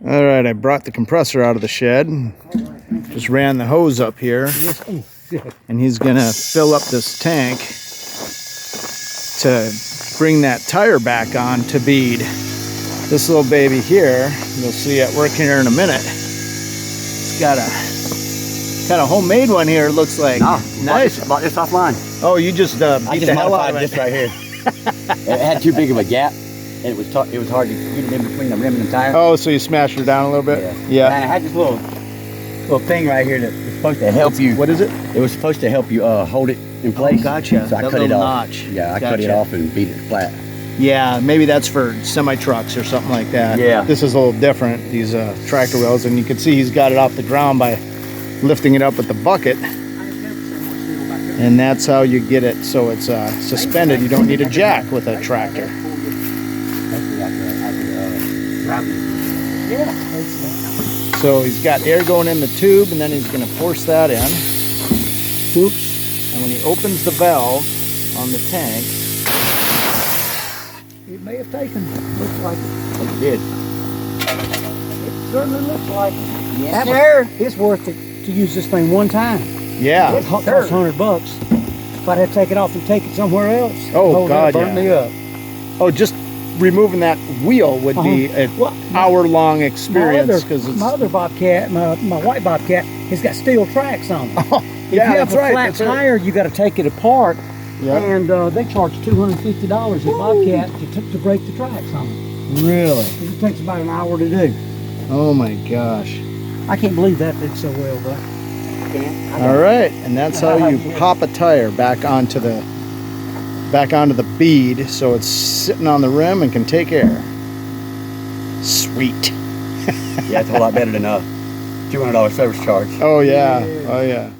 All right, I brought the compressor out of the shed. Just ran the hose up here. And he's gonna fill up this tank to bring that tire back on to Bead. This little baby here, you'll see it working here in a minute. It's got a homemade one here, it looks like. No, nice. I bought this offline. Oh, you just beat the hell out of it. This right here. It had too big of a gap, and it was hard to get it in between the rim and the tire. Oh, so you smashed her down a little bit? Yeah. And I had this little thing right here that was supposed to help you. What is it? It was supposed to help you hold it in place. Oh, gotcha. So I cut it off. Notch. Yeah, I cut it off and beat it flat. Yeah, maybe that's for semi-trucks or something like that. Yeah. This is a little different, these tractor wheels, and you can see he's got it off the ground by lifting it up with the bucket. And that's how you get it so it's suspended. You don't need a jack with a tractor. So he's got air going in the tube, and then he's going to force that in. Oops. And when he opens the valve on the tank, it may have taken. Looks like it. It did. It certainly looks like it. Yes, sir. It's worth it to use this thing one time. yeah. It costs $100. If I'd have to take it off and take it somewhere else, Oh, God, burn me up. Oh, just removing that wheel would be an hour-long experience because it's. My other Bobcat, my white Bobcat, has got steel tracks on it. Oh, yeah, if you have that's a right. flat That's right. tire, you got to take it apart, Yeah. and they charge $250 at Bobcat to break the tracks on it. Really? It takes about an hour to do. Oh my gosh! I can't believe that did so well, though. All right, and that's how you pop a tire back onto the bead, so it's sitting on the rim and can take air. Sweet. Yeah, it's a lot better than a $200 service charge. Oh yeah. Oh yeah.